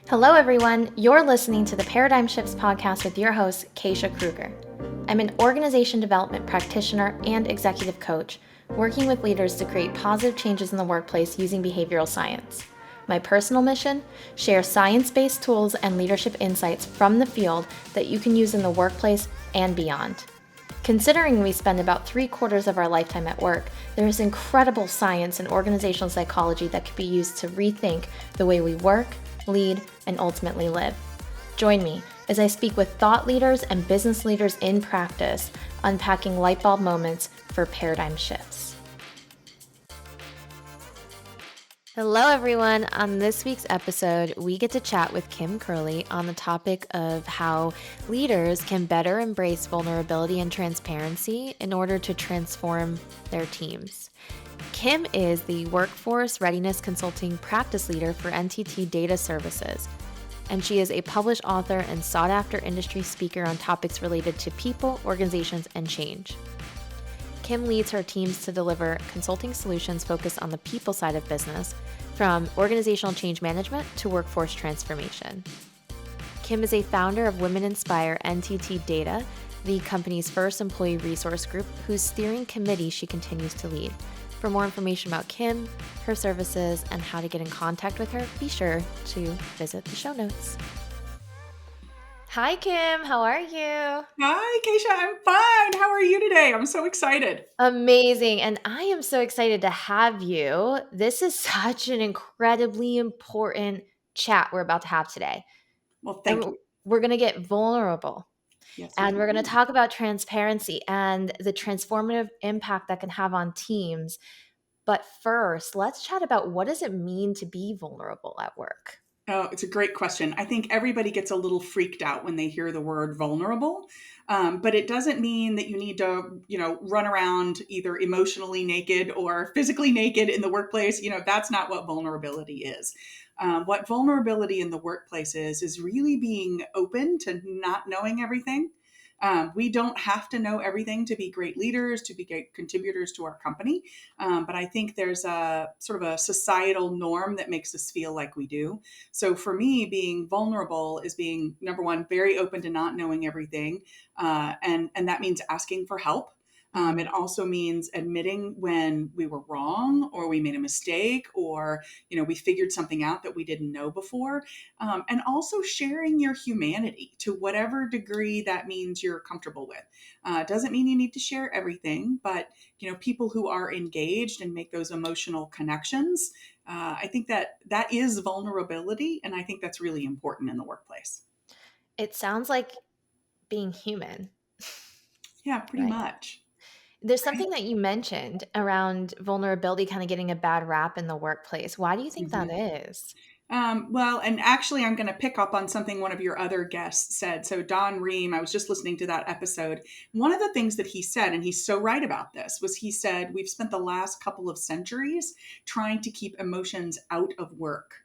Hello, everyone. You're listening to the Paradigm Shifts podcast with your host, Keisha Kruger. I'm an organization development practitioner and executive coach, working with leaders to create positive changes in the workplace using behavioral science. My personal mission? Share science-based tools and leadership insights from the field that you can use in the workplace and beyond. Considering we spend about 3/4 of our lifetime at work, there is incredible science and organizational psychology that can be used to rethink the way we work, lead, and ultimately live. Join me as I speak with thought leaders and business leaders in practice, unpacking light bulb moments for paradigm shifts. Hello, everyone. On this week's episode, we get to chat with Curley on the topic of how leaders can better embrace vulnerability and transparency in order to transform their teams. Kim is the Workforce Readiness Consulting Practice Leader for NTT Data Services, and she is a published author and sought-after industry speaker on topics related to people, organizations, and change. Kim leads her teams to deliver consulting solutions focused on the people side of business, from organizational change management to workforce transformation. Kim is a founder of Women Inspire NTT Data, the company's first employee resource group, whose steering committee she continues to lead. For more information about Kim, her services, and how to get in contact with her, be sure to visit the show notes. Hi, Kim. How are you? Hi, Keisha. I'm fine. How are you today? I'm so excited. Amazing. And I am so excited to have you. This is such an incredibly important chat we're about to have today. Well, And thank you. we're going to get vulnerable. Yes, we And we're going to can. talk about transparency and the transformative impact that can have on teams. But first, let's chat about what does it mean to be vulnerable at work? Oh, it's a great question. I think everybody gets a little freaked out when they hear the word vulnerable, but it doesn't mean that you need to, run around either emotionally naked or physically naked in the workplace. That's not what vulnerability is. What vulnerability in the workplace is really being open to not knowing everything. We don't have to know everything to be great leaders, to be great contributors to our company. But I think there's a sort of a societal norm that makes us feel like we do. So for me, being vulnerable is being, number one, very open to not knowing everything. And that means asking for help. It also means admitting when we were wrong or we made a mistake or, we figured something out that we didn't know before. And also sharing your humanity to whatever degree that means you're comfortable with. Doesn't mean you need to share everything, but, people who are engaged and make those emotional connections, I think that is vulnerability. And I think that's really important in the workplace. It sounds like being human, Yeah, pretty right? much. There's Right. something that you mentioned around vulnerability kind of getting a bad rap in the workplace. Why do you think that Mhm. is? Well, and actually, I'm going to pick up on something one of your other guests said. So, Don Ream, I was just listening to that episode. One of the things that he said, and he's so right about this, was he said, we've spent the last couple of centuries trying to keep emotions out of work.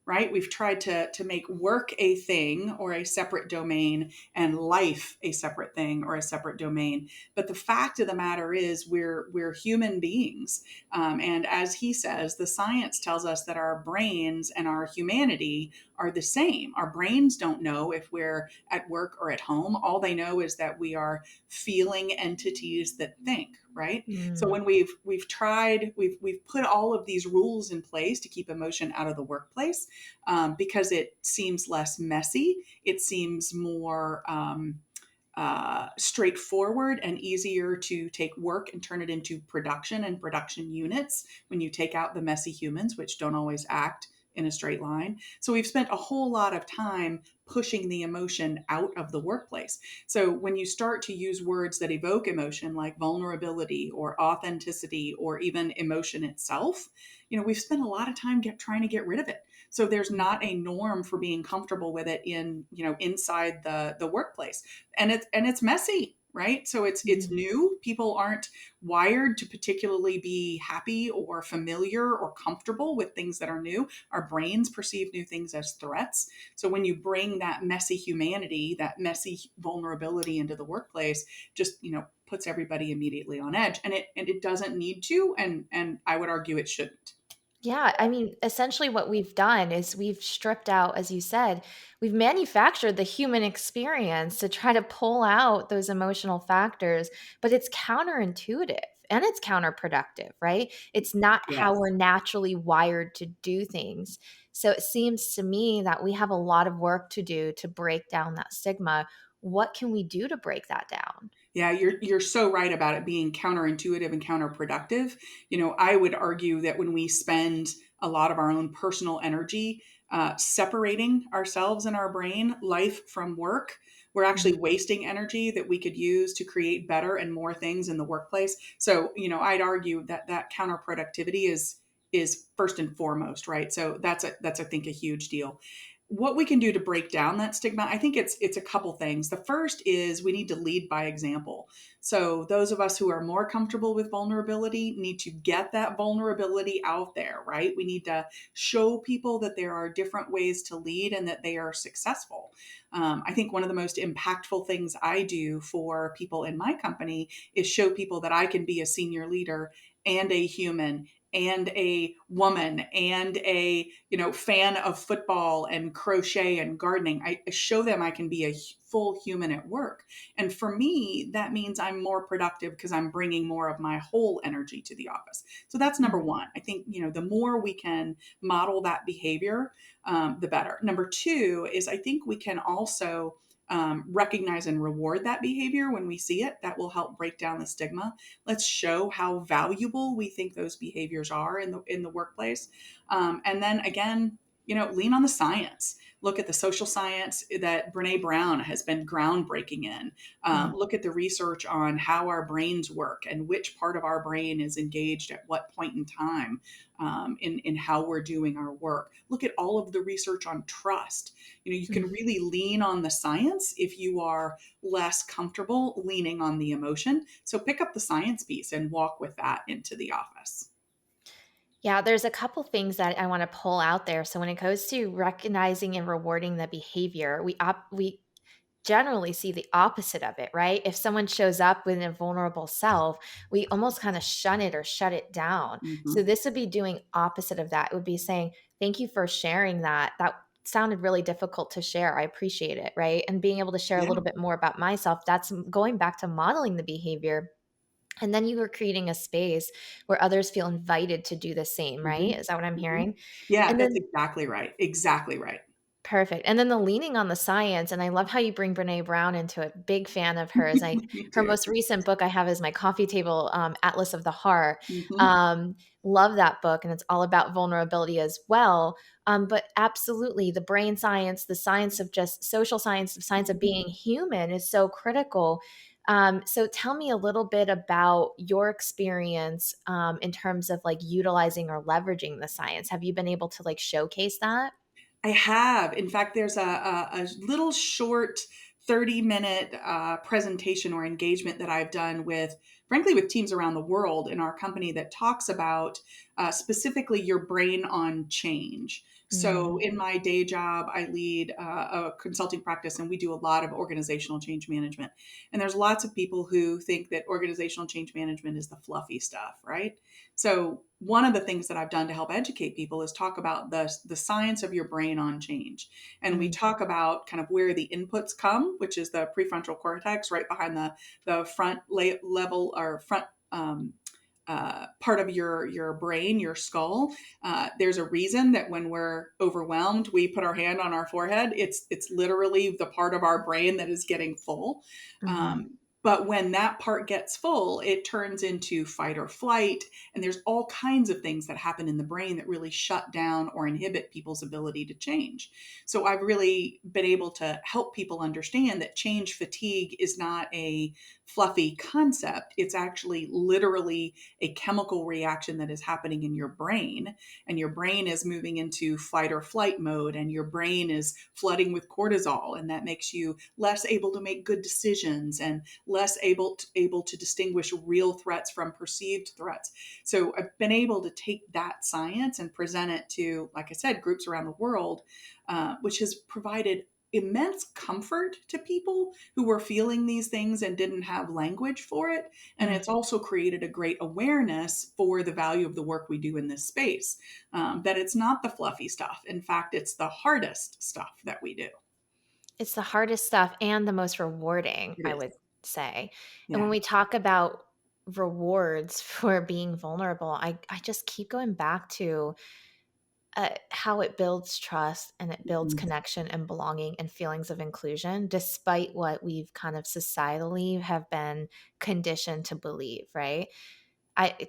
Right? We've tried to make work a thing or a separate domain and life a separate thing or a separate domain. But the fact of the matter is we're human beings. And as he says, the science tells us that our brains and our humanity are the same. Our brains don't know if we're at work or at home. All they know is that we are feeling entities that think, right? So Mm. when we've put all of these rules in place to keep emotion out of the workplace, because it seems less messy. It seems more straightforward and easier to take work and turn it into production and production units when you take out the messy humans, which don't always act in a straight line. So we've spent a whole lot of time pushing the emotion out of the workplace. So when you start to use words that evoke emotion like vulnerability or authenticity or even emotion itself, we've spent a lot of time trying to get rid of it. So there's not a norm for being comfortable with it inside the workplace, and it's messy, right? So it's Mm. new. People aren't wired to particularly be happy or familiar or comfortable with things that are new. Our brains perceive new things as threats. So when you bring that messy humanity, that messy vulnerability into the workplace, just puts everybody immediately on edge, and it doesn't need to, and I would argue it shouldn't. Yeah, I mean, essentially what we've done is we've stripped out, as you said, we've manufactured the human experience to try to pull out those emotional factors, but it's counterintuitive and it's counterproductive, right? It's not how Yes. we're naturally wired to do things. So it seems to me that we have a lot of work to do to break down that stigma. What can we do to break that down? Yeah, you're so right about it being counterintuitive and counterproductive. I would argue that when we spend a lot of our own personal energy separating ourselves and our brain, life from work, we're actually Mhm. wasting energy that we could use to create better and more things in the workplace. So, I'd argue that that counterproductivity is first and foremost, right? So that's I think a huge deal. What we can do to break down that stigma, I think it's a couple things. The first is we need to lead by example. So those of us who are more comfortable with vulnerability need to get that vulnerability out there, right? We need to show people that there are different ways to lead and that they are successful. I think one of the most impactful things I do for people in my company is show people that I can be a senior leader and a human and a woman and a fan of football and crochet and gardening. I show them I can be a full human at work, and for me that means I'm more productive because I'm bringing more of my whole energy to the office. So that's number Mhm. one. I think the more we can model that behavior, the better. Number two is I think we can also recognize and reward that behavior when we see it. That will help break down the stigma. Let's show how valuable we think those behaviors are in the workplace, and then again, lean on the science. Look at the social science that Brene Brown has been groundbreaking in. Mhm. Look at the research on how our brains work and which part of our brain is engaged at what point in time, in how we're doing our work. Look at all of the research on trust. You can Mhm. really lean on the science if you are less comfortable leaning on the emotion. So pick up the science piece and walk with that into the office. Yeah, there's a couple things that I want to pull out there. So when it goes to recognizing and rewarding the behavior, we generally see the opposite of it, right? If someone shows up with a vulnerable self, we almost kind of shun it or shut it down. So Mhm. this would be doing opposite of that. It would be saying, "Thank you for sharing that. That sounded really difficult to share. I appreciate it," right? And being able to share a Yeah. little bit more about myself, that's going back to modeling the behavior. And then you are creating a space where others feel invited to do the same, right? Mhm. Is that what I'm Mhm. hearing? Yeah, And that's then exactly right. Exactly right. perfect. And then the leaning on the science, and I love how you bring Brene Brown into it. Big fan of hers. Me Her too. most recent book I have is my coffee table Atlas of the Heart. Mhm. Love that book, and it's all about vulnerability as well. But absolutely, the brain science, the science of just social science, the science of Mhm. being human is so critical. So tell me a little bit about your experience in terms of like utilizing or leveraging the science. Have you been able to like showcase that? I have. In fact, there's a little short 30-minute presentation or engagement that I've done with, frankly, with teams around the world in our company that talks about specifically your brain on change. So, Mm, in my day job, I lead a consulting practice and we do a lot of organizational change management. And there's lots of people who think that organizational change management is the fluffy stuff, right? So, one of the things that I've done to help educate people is talk about the science of your brain on change. And we mm, talk about kind of where the inputs come, which is the prefrontal cortex right behind the front level or front part of your brain, your skull. There's a reason that when we're overwhelmed, we put our hand on our forehead. It's literally the part of our brain that is getting full. mhm. But when that part gets full, it turns into fight or flight. And there's all kinds of things that happen in the brain that really shut down or inhibit people's ability to change. So I've really been able to help people understand that change fatigue is not a fluffy concept. It's actually literally a chemical reaction that is happening in your brain. And your brain is moving into fight or flight mode, and your brain is flooding with cortisol. And that makes you less able to make good decisions and less able to distinguish real threats from perceived threats. So I've been able to take that science and present it to, like I said, groups around the world, which has provided immense comfort to people who were feeling these things and didn't have language for it. And Mm. it's also created a great awareness for the value of the work we do in this space, that it's not the fluffy stuff. In fact, it's the hardest stuff that we do. It's the hardest stuff and the most rewarding, It I is. would say. And when Yeah. we talk about rewards for being vulnerable, I just keep going back to how it builds trust and it builds Mhm. connection and belonging and feelings of inclusion, despite what we've kind of societally have been conditioned to believe, right?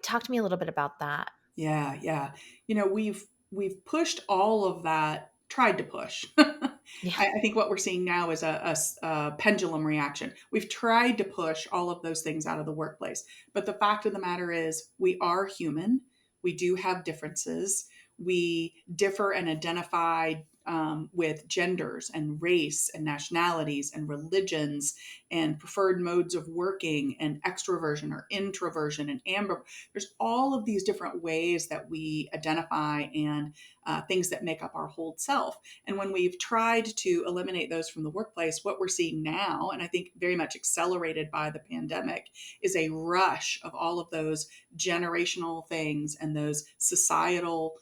Talk to me a little bit about that. Yeah, yeah. We've pushed all of that, tried to push. Yeah. I think what we're seeing now is a pendulum reaction. We've tried to push all of those things out of the workplace, but the fact of the matter is, we are human. We do have differences. We differ and identify with genders and race and nationalities and religions and preferred modes of working and extroversion or introversion and ambivert. There's all of these different ways that we identify and things that make up our whole self. And when we've tried to eliminate those from the workplace, what we're seeing now, and I think very much accelerated by the pandemic, is a rush of all of those generational things and those societal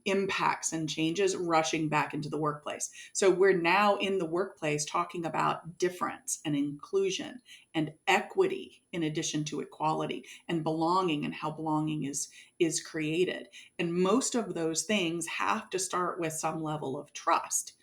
impacts and changes rushing back into the workplace. So we're now in the workplace talking about difference and inclusion and equity in addition to equality, and belonging and how belonging is created. And most of those things have to start with some level of trust.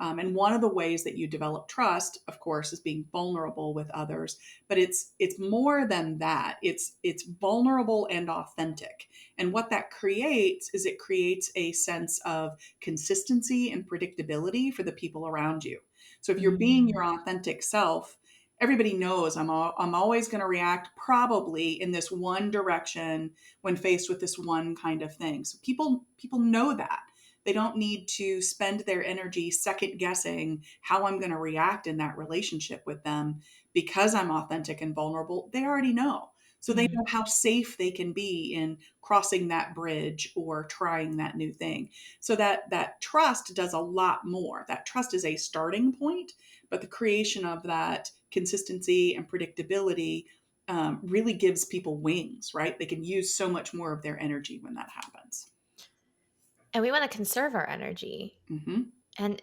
And one of the ways that you develop trust, of course, is being vulnerable with others. But it's more than that. It's vulnerable and authentic. And what that creates is it creates a sense of consistency and predictability for the people around you. So if you're being Mm. your authentic self, everybody knows I'm always going to react probably in this one direction when faced with this one kind of thing. So people know that. They don't need to spend their energy second guessing how I'm going to react in that relationship with them because I'm authentic and vulnerable. They already know. So they Mm. know how safe they can be in crossing that bridge or trying that new thing. So that trust does a lot more. That trust is a starting point, but the creation of that consistency and predictability really gives people wings, right? They can use so much more of their energy when that happens. And we want to conserve our energy. Hmm. And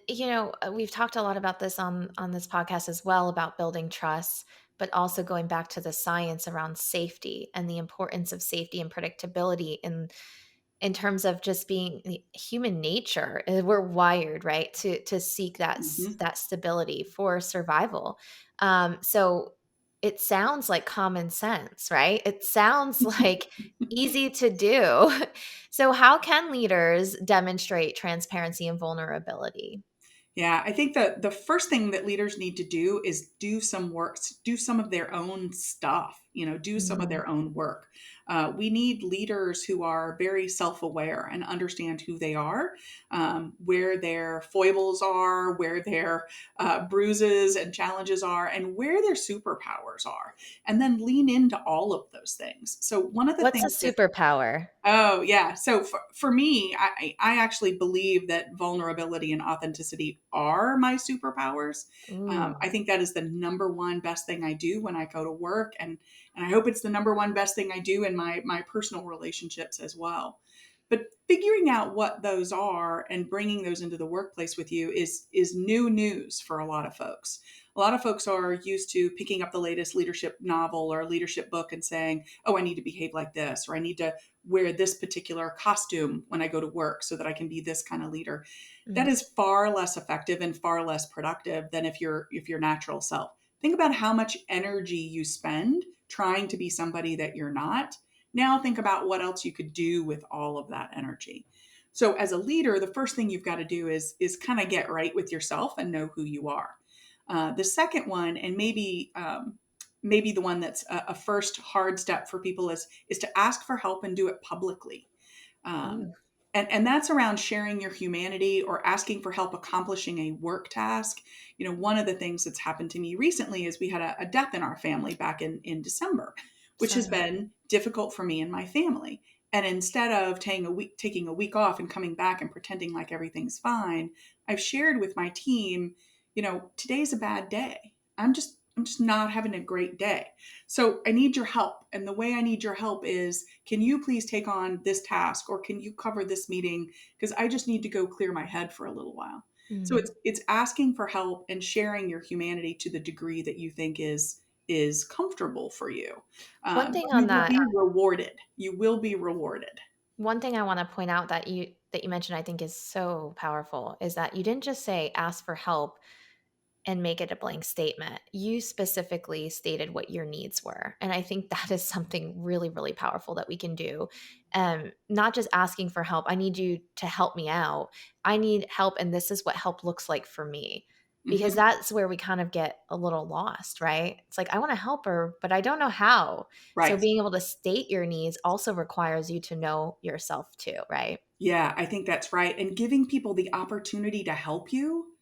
we've talked a lot about this on this podcast as well about building trust, but also going back to the science around safety and the importance of safety and predictability in terms of just being human nature. We're wired, right, to seek Hmm. that stability for survival. So it sounds like common sense, right? It sounds like easy to do. So how can leaders demonstrate transparency and vulnerability? Yeah, I think that the first thing that leaders need to do is do some work, do some of their own stuff, do some of Mm. their own work. We need leaders who are very self aware and understand who they are, where their foibles are, where their bruises and challenges are, and where their superpowers are, and then lean into all of those things. So, one of the What's a things that superpower? Oh, yeah. So for me, I actually believe that vulnerability and authenticity are my superpowers. Ooh. I think that is the number one best thing I do when I go to work, and I hope it's the number one best thing I do in my personal relationships as well. But figuring out what those are and bringing those into the workplace with you is new news for a lot of folks. A lot of folks are used to picking up the latest leadership novel or leadership book and saying, "Oh, I need to behave like this," or "I need to wear this particular costume when I go to work so that I can be this kind of leader." That Mm. is far less effective and far less productive than if your natural self. Think about how much energy you spend trying to be somebody that you're not. Now think about what else you could do with all of that energy. So as a leader, the first thing you've got to do is kind of get right with yourself and know who you are. The second one, and maybe the one that's a first hard step for people, is to ask for help and do it publicly. Um, Ooh. and that's around sharing your humanity or asking for help accomplishing a work task. One of the things that's happened to me recently is we had a death in our family back in December, which has Sorry. been difficult for me and my family. And instead of taking a week off and coming back and pretending like everything's fine, I've shared with my team, today's a bad day. I'm just not having a great day. So I need your help. And the way I need your help is, can you please take on this task, or can you cover this meeting? Because I just need to go clear my head for a little while. So Mm. it's asking for help and sharing your humanity to the degree that you think is comfortable for you. One But thing you on will that, be rewarded. You will be rewarded. one thing I want to point out that you mentioned I think is so powerful is that you didn't just say ask for help and make it a blank statement. You specifically stated what your needs were. And I think that is something really, really powerful that we can do. Not just asking for help. I need you to help me out. I need help. And this is what help looks like for me. Because Hmm. that's where we kind of get a little lost, right? It's like, I want to help her, but I don't know how. So Right. being able to state your needs also requires you to know yourself too, right? Yeah, I think that's right. And giving people the opportunity to help you,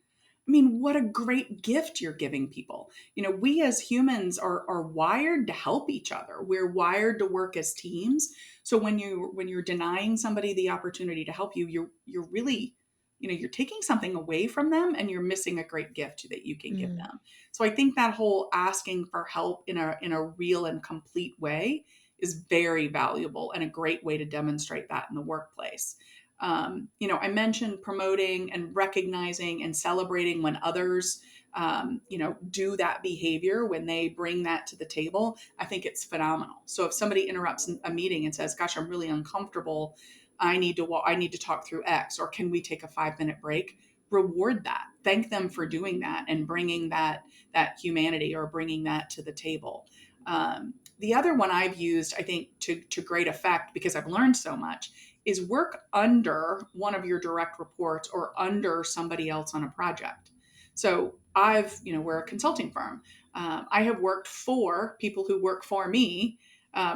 I mean, what a great gift you're giving people. We as humans are wired to help each other. We're wired to work as teams. So when you're denying somebody the opportunity to help you, you're really, you're taking something away from them, and you're missing a great gift that you can give Mm. them. So I think that whole asking for help in a real and complete way is very valuable, and a great way to demonstrate that in the workplace. I mentioned promoting and recognizing and celebrating when others, do that behavior, when they bring that to the table. I think it's phenomenal. So if somebody interrupts a meeting and says, "Gosh, I'm really uncomfortable. I need to talk through X," or "Can we take a 5-minute break?" Reward that. Thank them for doing that and bringing that humanity, or bringing that to the table. The other one I've used, I think, to great effect, because I've learned so much, is work under one of your direct reports or under somebody else on a project. So we're a consulting firm. I have worked for people who work for me,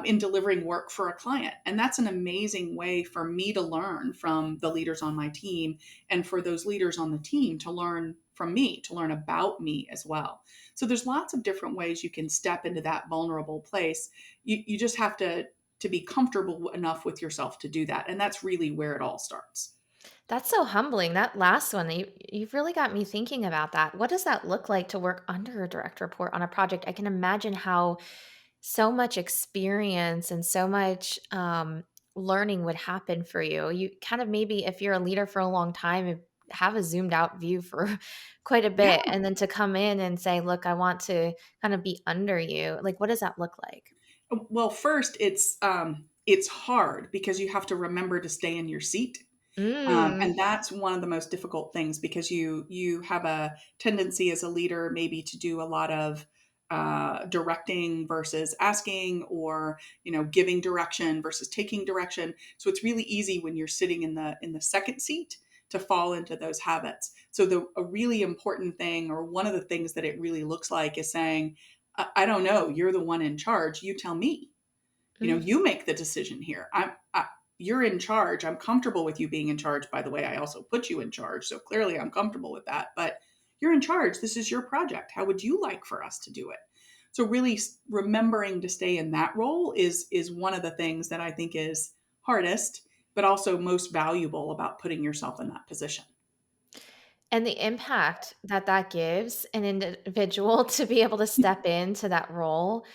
in delivering work for a client. And that's an amazing way for me to learn from the leaders on my team, and for those leaders on the team to learn from me, to learn about me as well. So there's lots of different ways you can step into that vulnerable place. You just have to be comfortable enough with yourself to do that. And that's really where it all starts. That's so humbling. That last one, you've really got me thinking about that. What does that look like to work under a direct report on a project? I can imagine how so much experience and so much learning would happen for you. You kind of, maybe if you're a leader for a long time, have a zoomed out view for quite a Yeah. bit. And then to come in and say, look, I want to kind of be under you. Like, what does that look like? Well, first, it's hard because you have to remember to stay in your seat. Mm, And that's one of the most difficult things, because you have a tendency as a leader maybe to do a lot of directing versus asking, or giving direction versus taking direction. So it's really easy when you're sitting in the second seat to fall into those habits. So a really important thing, or one of the things that it really looks like, is saying, I don't know, you're the one in charge. You tell me. mm, You make the decision here. You're in charge. I'm comfortable with you being in charge. By the way, I also put you in charge, so clearly I'm comfortable with that. But you're in charge. This is your project. How would you like for us to do it? So really remembering to stay in that role is one of the things that I think is hardest, but also most valuable about putting yourself in that position. And the impact that that gives an individual to be able to step into that role,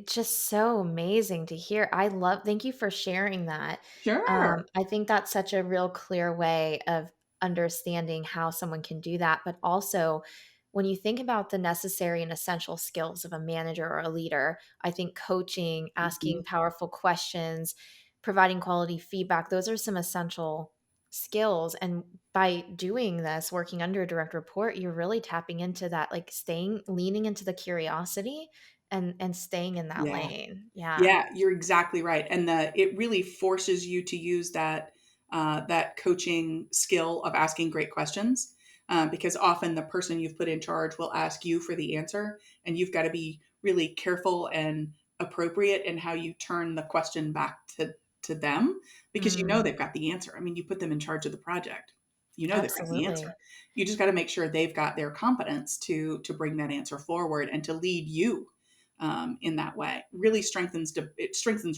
just so amazing to hear. I love thank you for sharing that. Sure. I think that's such a real clear way of understanding how someone can do that, but also when you think about the necessary and essential skills of a manager or a leader, I think coaching, asking Mhm. powerful questions, providing quality feedback, those are some essential skills. And by doing this, working under a direct report, you're really tapping into that, like staying, leaning into the curiosity and staying in that Yeah. lane. Yeah. Yeah, you're exactly right, and it really forces you to use that coaching skill of asking great questions, because often the person you've put in charge will ask you for the answer, and you've got to be really careful and appropriate in how you turn the question back to them, because Mm, they've got the answer. I mean, you put them in charge of the project, they've got the answer. absolutely. You just got to make sure they've got their competence to bring that answer forward and to lead you, in that way. Really strengthens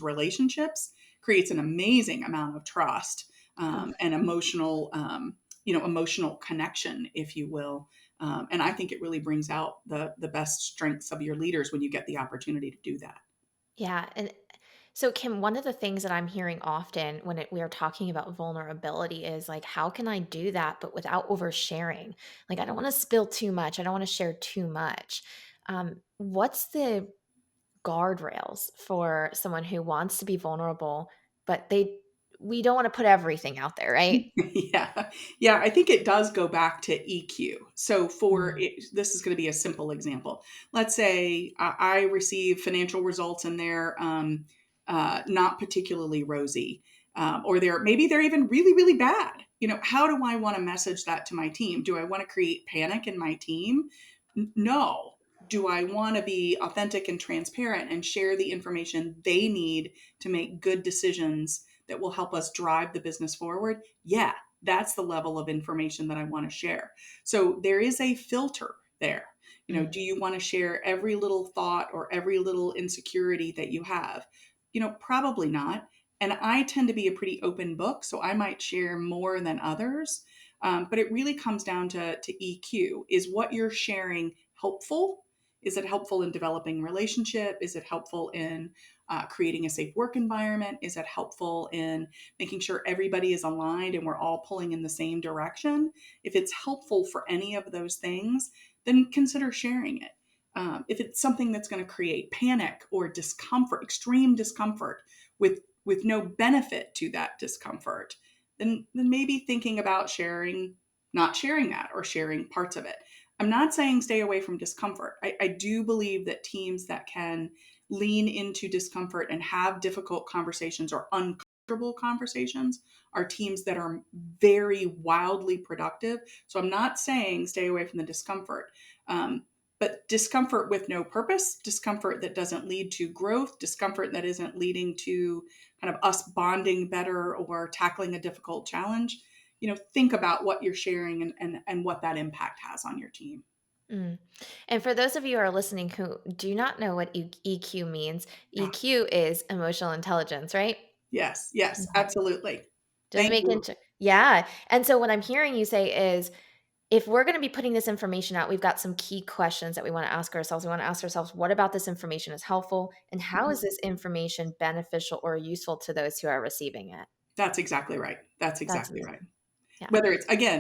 relationships, creates an amazing amount of trust, and emotional emotional connection, if you will. And I think it really brings out the best strengths of your leaders when you get the opportunity to do that. Yeah, and so Kim, one of the things that I'm hearing often when we are talking about vulnerability is like, how can I do that, but without oversharing? Like, I don't want to spill too much. I don't want to share too much. What's the guardrails for someone who wants to be vulnerable, but we don't want to put everything out there, right? Yeah. Yeah. I think it does go back to EQ. So, Mm, this is going to be a simple example. Let's say I receive financial results and they're not particularly rosy, or maybe they're even really, really bad. How do I want to message that to my team? Do I want to create panic in my team? No. Do I want to be authentic and transparent and share the information they need to make good decisions that will help us drive the business forward? Yeah, that's the level of information that I want to share. So there is a filter there. mm, Do you want to share every little thought or every little insecurity that you have? Probably not. And I tend to be a pretty open book, so I might share more than others. But it really comes down to EQ. Is what you're sharing helpful? Is it helpful in developing relationship? Is it helpful in creating a safe work environment? Is it helpful in making sure everybody is aligned and we're all pulling in the same direction? If it's helpful for any of those things, then consider sharing it. If it's something that's going to create panic or discomfort, extreme discomfort, with no benefit to that discomfort, then maybe thinking about not sharing that or sharing parts of it. I'm not saying stay away from discomfort. I do believe that teams that can lean into discomfort and have difficult conversations or uncomfortable conversations are teams that are very wildly productive. So I'm not saying stay away from the discomfort. But discomfort with no purpose, discomfort that doesn't lead to growth, discomfort that isn't leading to kind of us bonding better or tackling a difficult challenge, think about what you're sharing and what that impact has on your team. mm. And for those of you who are listening who do not know what EQ means, Yeah. EQ is emotional intelligence, right? Yes. Yes. Okay. Absolutely. Just Thank making you. sure. Yeah. And so what I'm hearing you say is if we're going to be putting this information out, we've got some key questions that we want to ask ourselves. We want to ask ourselves, what about this information is helpful? And how is this information beneficial or useful to those who are receiving it? That's exactly right. That's That's exactly right. amazing. Yeah.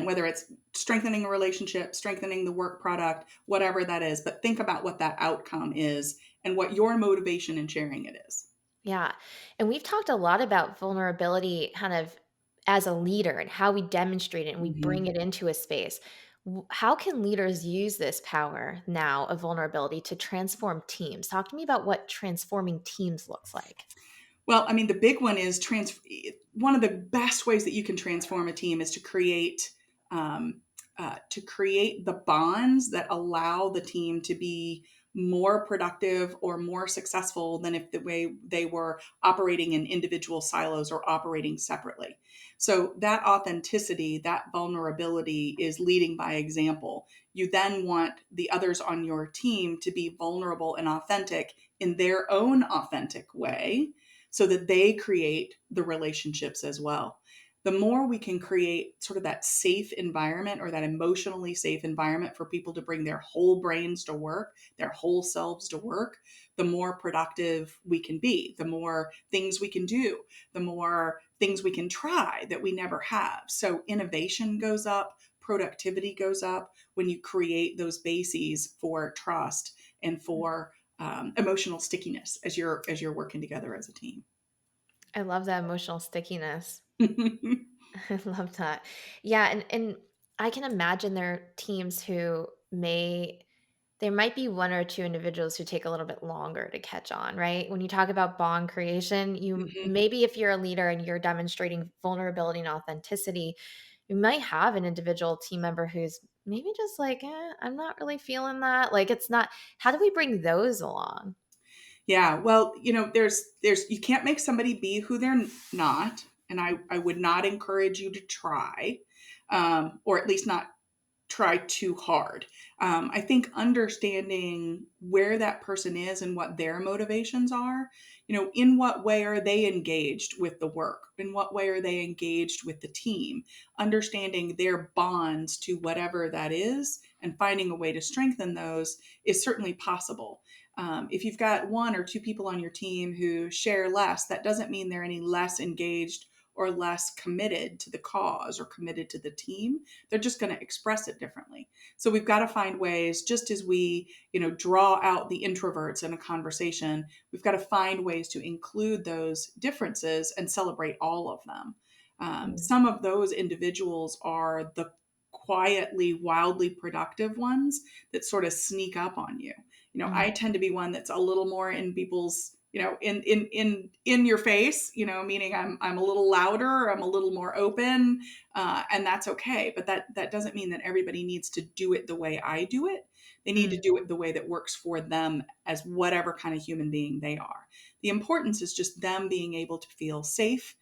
Whether it's strengthening a relationship, strengthening the work product, whatever that is, but think about what that outcome is and what your motivation in sharing it is. Yeah. And we've talked a lot about vulnerability kind of as a leader and how we demonstrate it and we bring Mhm. it into a space. How can leaders use this power now of vulnerability to transform teams? Talk to me about what transforming teams looks like. Well, I mean, the big one is one of the best ways that you can transform a team is um, to create the bonds that allow the team to be more productive or more successful than if the way they were operating in individual silos or operating separately. So that authenticity, that vulnerability is leading by example. You then want the others on your team to be vulnerable and authentic in their own authentic way so that they create the relationships as well. The more we can create sort of that safe environment or that emotionally safe environment for people to bring their whole brains to work, their whole selves to work, the more productive we can be, the more things we can do, the more things we can try that we never have. So innovation goes up, productivity goes up when you create those bases for trust and for emotional stickiness as you're working together as a team. I love that emotional stickiness. I love that. Yeah, and I can imagine there are teams who there might be one or two individuals who take a little bit longer to catch on, right? When you talk about bond creation, you Mhm. maybe if you're a leader and you're demonstrating vulnerability and authenticity, you might have an individual team member who's maybe just like, I'm not really feeling that. Like it's not, how do we bring those along? Yeah, well, there's you can't make somebody be who they're not, and I would not encourage you to try, or at least not try too hard. I think understanding where that person is and what their motivations are, in what way are they engaged with the work? In what way are they engaged with the team? Understanding their bonds to whatever that is and finding a way to strengthen those is certainly possible. If you've got one or two people on your team who share less, that doesn't mean they're any less engaged or less committed to the cause or committed to the team. They're just going to express it differently. So we've got to find ways, just as we, draw out the introverts in a conversation, we've got to find ways to include those differences and celebrate all of them. Mm, Some of those individuals are the quietly, wildly productive ones that sort of sneak up on you. mm, I tend to be one that's a little more in people's, in your face, meaning I'm a little louder, I'm a little more open, and that's okay. But that doesn't mean that everybody needs to do it the way I do it. They need to mm, do it the way that works for them as whatever kind of human being they are. The importance is just them being able to feel safe,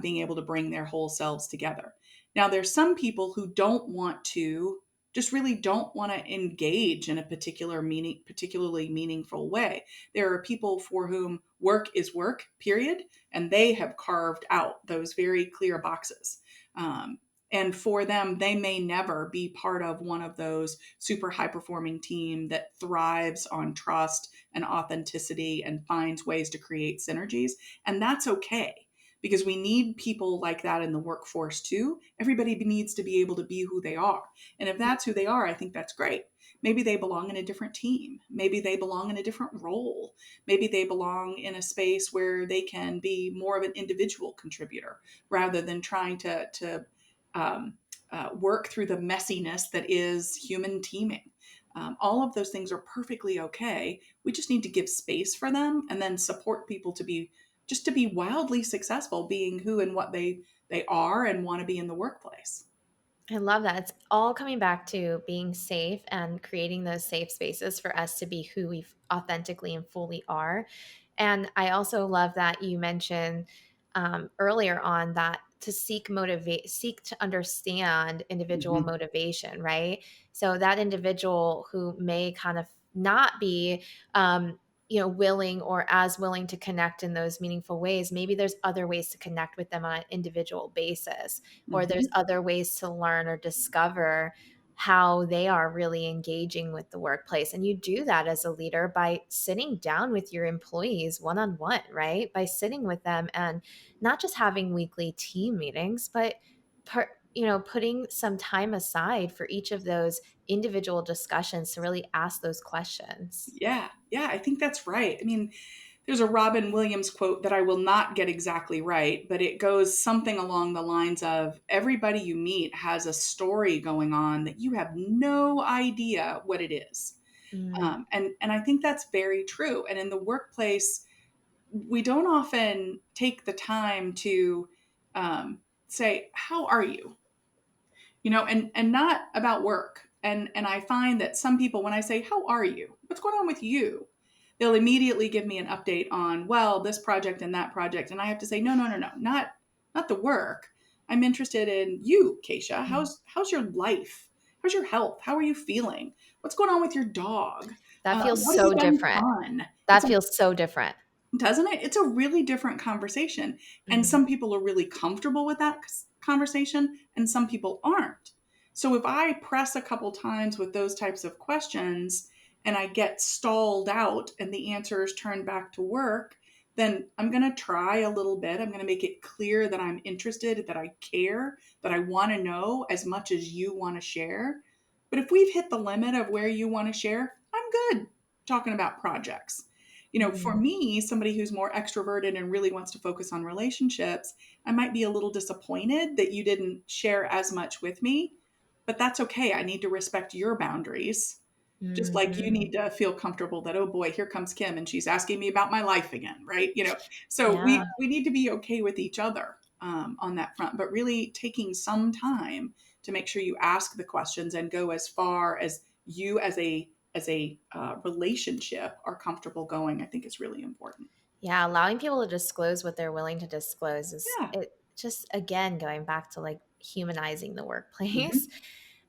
being able to bring their whole selves together. Now, there's some people who don't want to, just really don't want to engage in a particularly meaningful way. There are people for whom work is work, period, and they have carved out those very clear boxes. Um, and for them, they may never be part of one of those super high performing team that thrives on trust and authenticity and finds ways to create synergies. And that's okay, because we need people like that in the workforce too. Everybody needs to be able to be who they are. And if that's who they are, I think that's great. Maybe they belong in a different team. Maybe they belong in a different role. Maybe they belong in a space where they can be more of an individual contributor rather than trying to um, work through the messiness that is human teaming. All of those things are perfectly okay. We just need to give space for them and then support people to be wildly successful being who and what they are and want to be in the workplace. I love that. It's all coming back to being safe and creating those safe spaces for us to be who we authentically and fully are. And I also love that you mentioned earlier on that to seek to understand individual Mhm. motivation, right? So that individual who may kind of not be, willing or as willing to connect in those meaningful ways, maybe there's other ways to connect with them on an individual basis, or there's Mhm. other ways to learn or discover how they are really engaging with the workplace. And you do that as a leader by sitting down with your employees one on one, right? By sitting with them and not just having weekly team meetings, but putting some time aside for each of those individual discussions to really ask those questions. Yeah, yeah, I think that's right. I mean, there's a Robin Williams quote that I will not get exactly right, but it goes something along the lines of everybody you meet has a story going on that you have no idea what it is. Mm, And I think that's very true. And in the workplace, we don't often take the time to say, "How are you?" And not about work. And I find that some people, when I say, "How are you? What's going on with you?" They'll immediately give me an update on, well, this project and that project. And I have to say, no, no, no, no, not the work. I'm interested in you, Keisha. mm. How's your life? How's your health? How are you feeling? What's going on with your dog? That feels What have you so done different. fun? That feels so different. Doesn't it? It's a really different conversation. And Mm, some people are really comfortable with that conversation, and some people aren't. So if I press a couple times with those types of questions and I get stalled out and the answer is turned back to work, then I'm going to try a little bit. I'm going to make it clear that I'm interested, that I care, that I want to know as much as you want to share. But if we've hit the limit of where you want to share, I'm good talking about projects. For mm. me, somebody who's more extroverted and really wants to focus on relationships, I might be a little disappointed that you didn't share as much with me, but that's okay. I need to respect your boundaries. Just like you Mhm. need to feel comfortable that, oh boy, here comes Kim and she's asking me about my life again, right? So Yeah. we need to be okay with each other on that front, but really taking some time to make sure you ask the questions and go as far as you as a relationship are comfortable going. I think is really important. Yeah, allowing people to disclose what they're willing to disclose is Yeah. it just again going back to like humanizing the Hmm. workplace.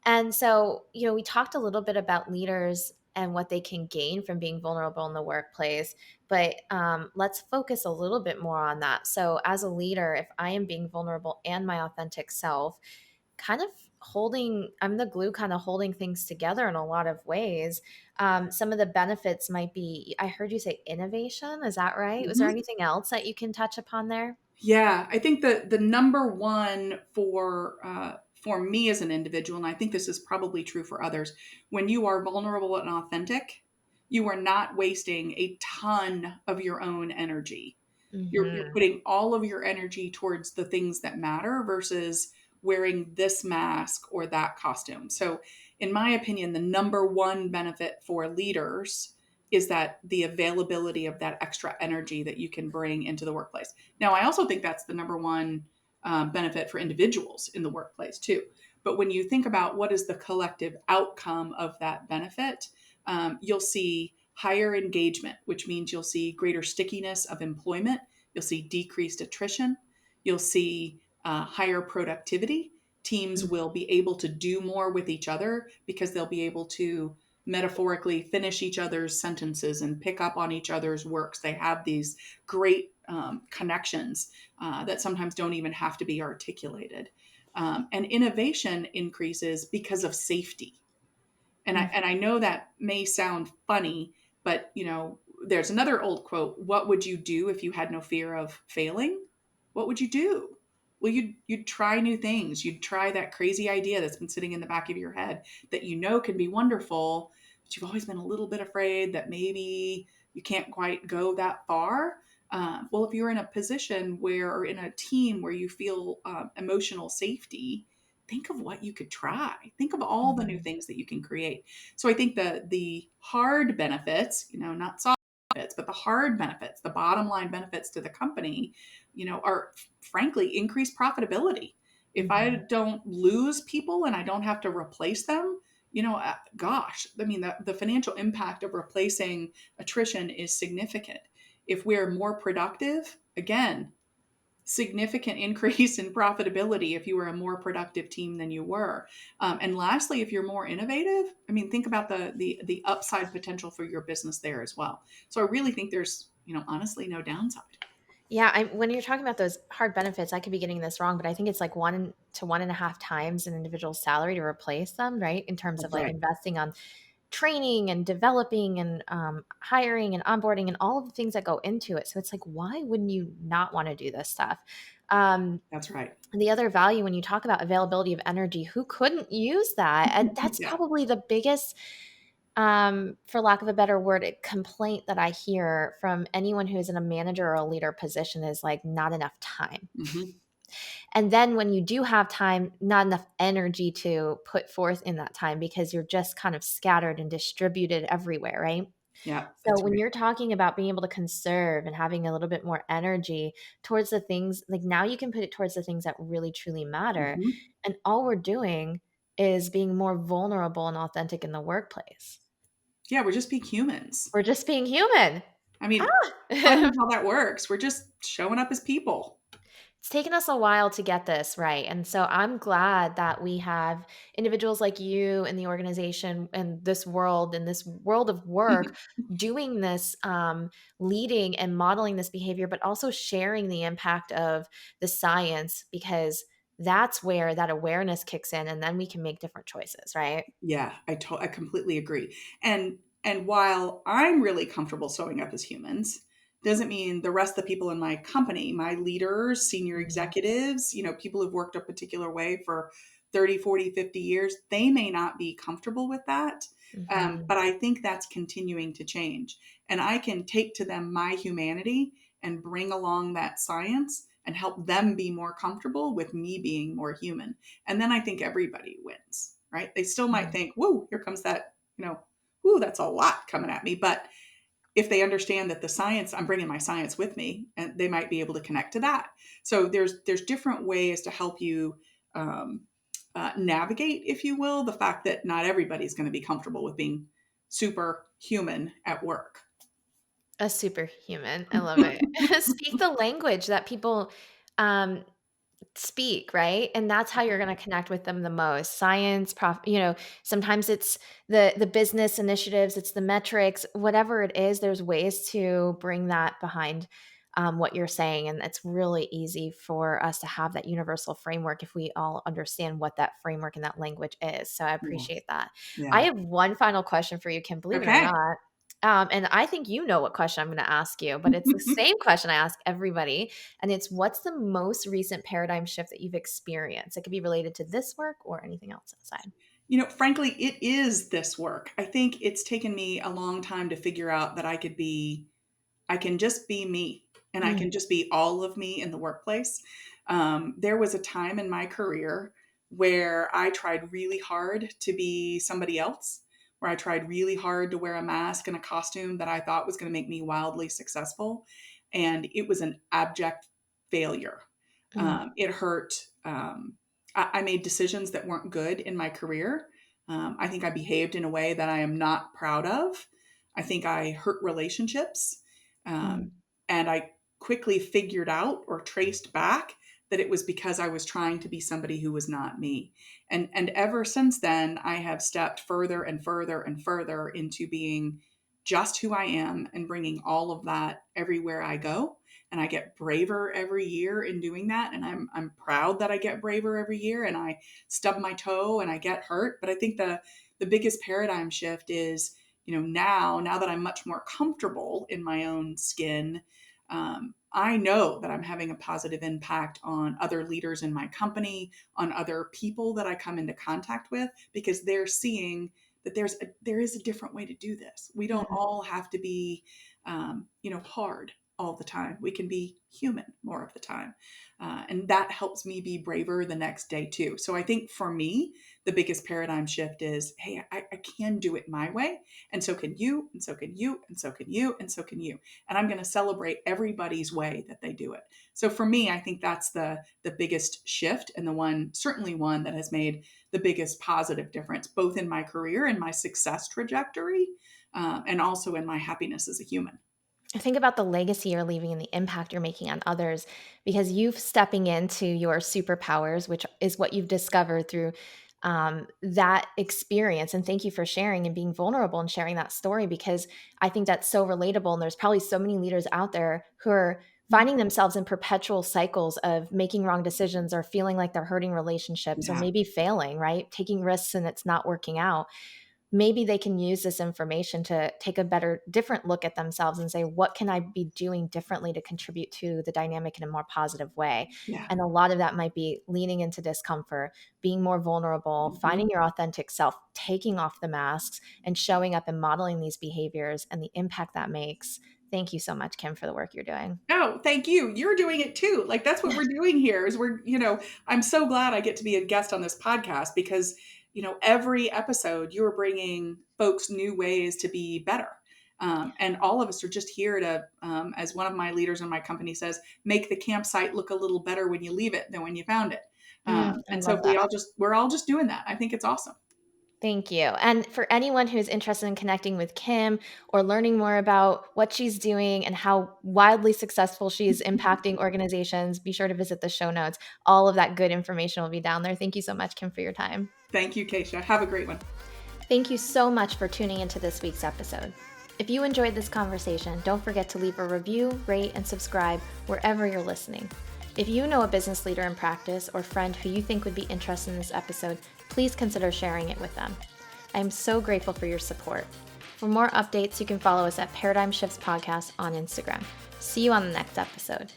And so, we talked a little bit about leaders and what they can gain from being vulnerable in the workplace, but let's focus a little bit more on that. So, as a leader, if I am being vulnerable and my authentic self, kind of I'm the glue kind of holding things together in a lot of ways. Some of the benefits might be, I heard you say innovation. Is that right? Was there Mhm. anything else that you can touch upon there? Yeah, I think the number one for me as an individual, and I think this is probably true for others, when you are vulnerable and authentic, you are not wasting a ton of your own energy. You're Hmm. putting all of your energy towards the things that matter versus wearing this mask or that costume. So, in my opinion, the number one benefit for leaders is that the availability of that extra energy that you can bring into the workplace. Now, I also think that's the number one benefit for individuals in the workplace too. But when you think about what is the collective outcome of that benefit, you'll see higher engagement, which means you'll see greater stickiness of employment. You'll see decreased attrition. You'll see higher productivity. Teams will be able to do more with each other because they'll be able to metaphorically finish each other's sentences and pick up on each other's works. They have these great connections that sometimes don't even have to be articulated. And innovation increases because of safety. And I know that may sound funny, but there's another old quote: "What would you do if you had no fear of failing? What would you do?" Well, you'd try new things. You'd try that crazy idea that's been sitting in the back of your head that can be wonderful, but you've always been a little bit afraid that maybe you can't quite go that far. Well, if you're in a position where, or in a team where you feel emotional safety, think of what you could try. Think of all the new Hmm. things that you can create. So I think the hard benefits, not soft benefits, but the hard benefits, the bottom line benefits to the company, are frankly increased profitability. If I Hmm. don't lose people and I don't have to replace them, gosh, I mean, the financial impact of replacing attrition is significant. If we're more productive, again, significant increase in profitability if you were a more productive team than you were. And lastly, if you're more innovative, I mean, think about the upside potential for your business there as well. So I really think there's honestly no downside. Yeah, when you're talking about those hard benefits, I could be getting this wrong, but I think it's like 1 to 1.5 times an individual's salary to replace them, right? In terms of That's like right. investing on training and developing and hiring and onboarding and all of the things that go into it. So it's like, why wouldn't you not want to do this stuff? Um, That's right. the other value when you talk about availability of energy, who couldn't use that? And that's Yeah. probably the biggest, for lack of a better word, complaint that I hear from anyone who's in a manager or a leader position is like not enough time. Hmm. And then when you do have time, not enough energy to put forth in that time because you're just kind of scattered and distributed everywhere, right? Yeah, So that's when right. you're talking about being able to conserve and having a little bit more energy towards the things, like now you can put it towards the things that really truly matter. Hmm. And all we're doing is being more vulnerable and authentic in the workplace. Yeah, we're just being humans. We're just being human. I mean, funny Ah! how that works. We're just showing up as people. It's taken us a while to get this right. And so I'm glad that we have individuals like you in the organization and this world of work, doing this, leading and modeling this behavior, but also sharing the impact of the science because that's where that awareness kicks in. And then we can make different choices, right? Yeah, I completely agree. And while I'm really comfortable showing up as humans, doesn't mean the rest of the people in my company, my leaders, senior Mhm. executives, people who've worked a particular way for 30, 40, 50 years, they may not be comfortable with that. Mhm. But I think that's continuing to change. And I can take to them my humanity and bring along that science and help them be more comfortable with me being more human. And then I think everybody wins, right? They still might Mhm. think, whoa, here comes that, whoa, that's a lot coming at me. But if they understand that the science, I'm bringing my science with me, and they might be able to connect to that. So there's different ways to help you navigate, if you will, the fact that not everybody's going to be comfortable with being super human at work. A superhuman. I love it. Speak the language that people, um, speak, right? And that's how you're going to connect with them the most. Science, sometimes it's the business initiatives, it's the metrics, whatever it is, there's ways to bring that behind what you're saying. And it's really easy for us to have that universal framework if we all understand what that framework and that language is. So I Yeah. appreciate that. I Yeah. have one final question for you, Kim, believe it or Okay. not. And I think you know what question I'm going to ask you, but it's the same question I ask everybody. And it's, what's the most recent paradigm shift that you've experienced? It could be related to this work or anything else outside. Frankly, it is this work. I think it's taken me a long time to figure out that I can just be me, and I Mm, can just be all of me in the workplace. There was a time in my career where I tried really hard to be somebody else, where I tried really hard to wear a mask and a costume that I thought was going to make me wildly successful. And it was an abject failure. mm, It hurt. I made decisions that weren't good in my career. I think I behaved in a way that I am not proud of. I think I hurt relationships. Um, mm, and I quickly figured out or traced back that it was because I was trying to be somebody who was not me. And ever since then, I have stepped further and further and further into being just who I am and bringing all of that everywhere I go. And I get braver every year in doing that. And I'm proud that I get braver every year, and I stub my toe and I get hurt. But I think the biggest paradigm shift is, now that I'm much more comfortable in my own skin, I know that I'm having a positive impact on other leaders in my company, on other people that I come into contact with, because they're seeing that there is a different way to do this. We don't mm. all have to be, hard all the time. We can be human more of the time, and that helps me be braver the next day too. So I think for me, the biggest paradigm shift is, hey, I can do it my way, and so can you, and so can you, and so can you, and so can you. And I'm going to celebrate everybody's way that they do it. So for me, I think that's the biggest shift, and the one, certainly one that has made the biggest positive difference, both in my career and my success trajectory, and also in my happiness as a human. Think about the legacy you're leaving and the impact you're making on others, because you stepping into your superpowers, which is what you've discovered through that experience. And thank you for sharing and being vulnerable and sharing that story, because I think that's so relatable. And there's probably so many leaders out there who are finding themselves in perpetual cycles of making wrong decisions or feeling like they're hurting relationships or Yeah. maybe failing, right? Taking risks and it's not working out. Maybe they can use this information to take a better, different look at themselves and say, what can I be doing differently to contribute to the dynamic in a more positive way? Yeah. And a lot of that might be leaning into discomfort, being more vulnerable, Mhm. finding your authentic self, taking off the masks, and showing up and modeling these behaviors and the impact that makes. Thank you so much, Kim, for the work you're doing. Oh, thank you. You're doing it too. Like, that's what we're doing here is I'm so glad I get to be a guest on this podcast because, every episode you're bringing folks new ways to be better. And all of us are just here to, as one of my leaders in my company says, make the campsite look a little better when you leave it than when you found it. I And so love that. we're all just doing that. I think it's awesome. Thank you. And for anyone who's interested in connecting with Kim or learning more about what she's doing and how wildly successful she is impacting organizations, be sure to visit the show notes. All of that good information will be down there. Thank you so much, Kim, for your time. Thank you, Keisha. Have a great one. Thank you so much for tuning into this week's episode. If you enjoyed this conversation, don't forget to leave a review, rate, and subscribe wherever you're listening. If you know a business leader in practice or friend who you think would be interested in this episode, please consider sharing it with them. I am so grateful for your support. For more updates, you can follow us at Paradigm Shifts Podcast on Instagram. See you on the next episode.